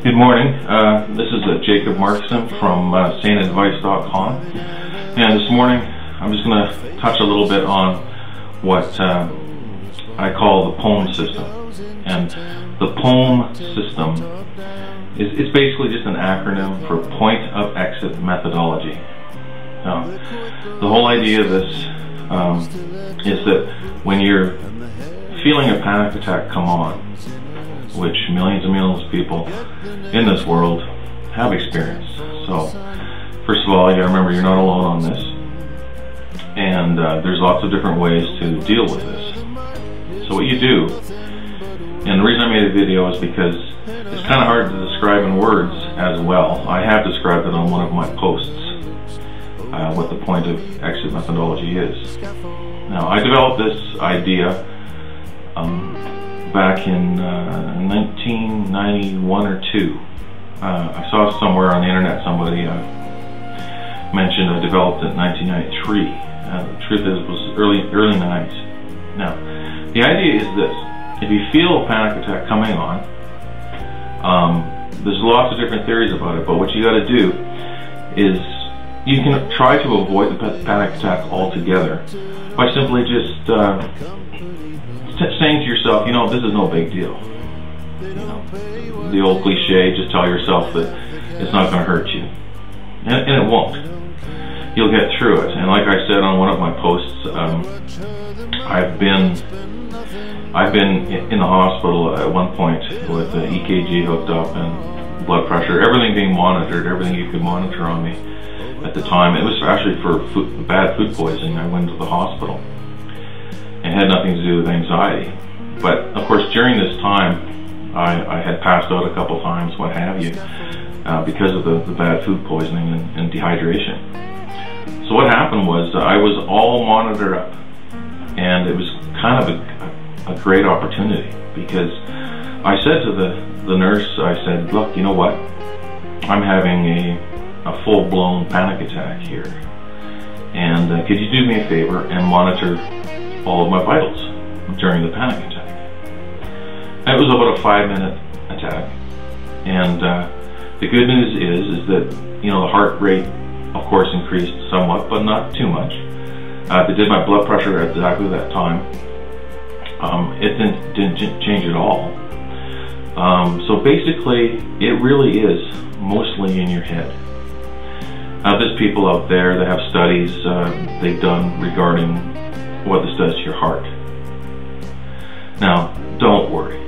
Good morning. This is Jacob Markson from Saneadvice.com, and this morning I'm just going to touch a little bit on what I call the POEM system. And the POEM system is basically just an acronym for Point of Exit Methodology. Now, the whole idea of this is that when you're feeling a panic attack come on, which millions and millions of people in this world have experienced. So, first of all, you gotta remember you're not alone on this, and there's lots of different ways to deal with this. So what you do, and the reason I made a video is because it's kind of hard to describe in words as well. I have described it on one of my posts, what the point of exit methodology is. Now, I developed this idea back in 1991 or 2. I saw somewhere on the internet somebody mentioned I developed it in 1993. The truth is it was early 90s. Now, the idea is this: if you feel a panic attack coming on, there's lots of different theories about it, but what you got to do is you can try to avoid the panic attack altogether by simply just saying to yourself, you know, this is no big deal. You know, the old cliche, just tell yourself that it's not going to hurt you. And it won't. You'll get through it. And like I said on one of my posts, I've been in the hospital at one point with the EKG hooked up and blood pressure, everything being monitored, everything you could monitor on me at the time. It was actually for bad food poisoning. I went to the hospital. It had nothing to do with anxiety. But of course, during this time, I had passed out a couple times, what have you, because of the bad food poisoning and dehydration. So what happened was I was all monitored up, and it was kind of a great opportunity, because I said to the nurse, I said, look, you know what, I'm having a full-blown panic attack here, and could you do me a favor and monitor all of my vitals during the panic attack? It was about a 5-minute attack, and the good news is that, you know, the heart rate of course increased somewhat, but not too much. They did my blood pressure at exactly that time. It didn't change at all. So basically it really is mostly in your head. Now there's people out there that have studies they've done regarding what this does to your heart. Now, don't worry.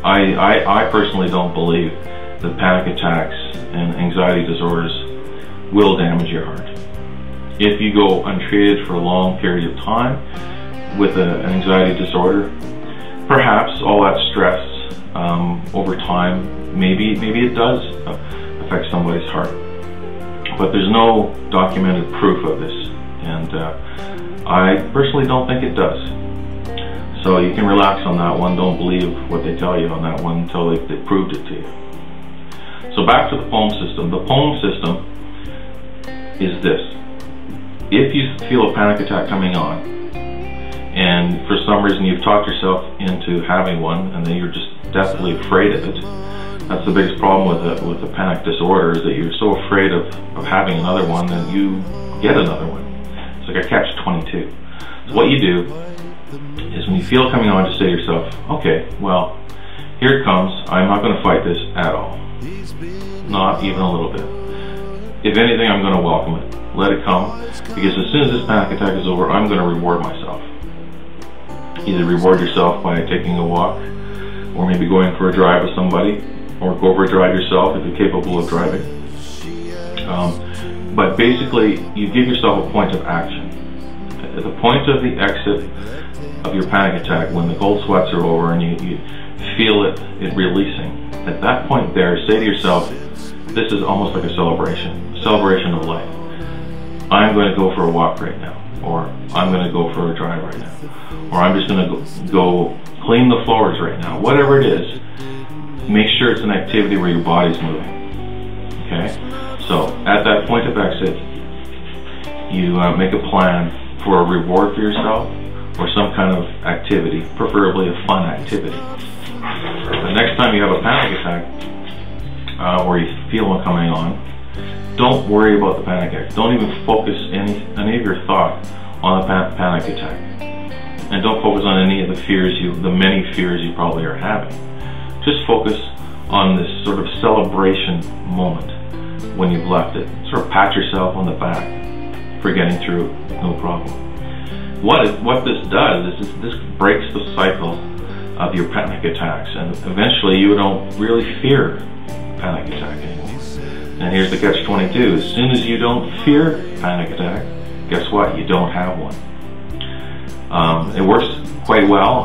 I personally don't believe that panic attacks and anxiety disorders will damage your heart. If you go untreated for a long period of time with an anxiety disorder, perhaps all that stress over time, maybe it does affect somebody's heart. But there's no documented proof of this, and I personally don't think it does. So you can relax on that one. Don't believe what they tell you on that one until they proved it to you. So back to the POEM system. The POEM system is this: if you feel a panic attack coming on, and for some reason you've talked yourself into having one, and then you're just deathly afraid of it. That's the biggest problem with a panic disorder, is that you're so afraid of having another one that you get another one. It's like a catch-22. So what you do is when you feel it coming on, just say to yourself, okay, well, here it comes. I'm not going to fight this at all. Not even a little bit. If anything, I'm going to welcome it. Let it come, because as soon as this panic attack is over, I'm going to reward myself. Either reward yourself by taking a walk, or maybe going for a drive with somebody, or go for a drive yourself if you're capable of driving. But basically, you give yourself a point of action. At the point of the exit of your panic attack, when the cold sweats are over and you feel it releasing, at that point there, say to yourself, this is almost like a celebration of life. I'm going to go for a walk right now, or I'm going to go for a drive right now, or I'm just going to go clean the floors right now. Whatever it is, make sure it's an activity where your body's moving. Okay? So at that point of exit, you make a plan for a reward for yourself, or some kind of activity, preferably a fun activity. The next time you have a panic attack, or you feel one coming on, don't worry about the panic attack. Don't even focus any of your thought on the panic attack. And don't focus on any of the many fears you probably are having. Just focus on this sort of celebration moment when you've left it. Sort of pat yourself on the back for getting through it, no problem. What this does is this breaks the cycle of your panic attacks, and eventually you don't really fear panic attack anymore. And here's the catch-22. As soon as you don't fear panic attack, guess what? You don't have one. It works quite well.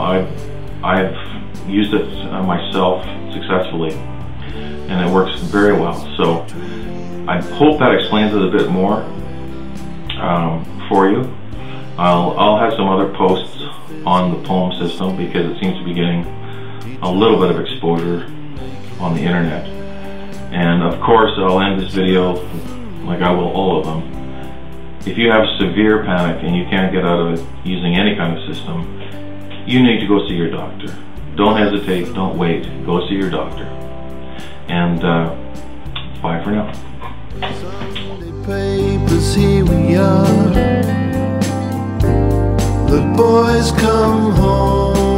I've used it myself successfully, and it works very well. So I hope that explains it a bit more for you. I'll have some other posts on the poem system because it seems to be getting a little bit of exposure on the internet. And of course, I'll end this video like I will all of them. If you have severe panic and you can't get out of it using any kind of system, you need to go see your doctor. Don't hesitate, don't wait, go see your doctor. And bye for now. Papers, here we are. The boys come home.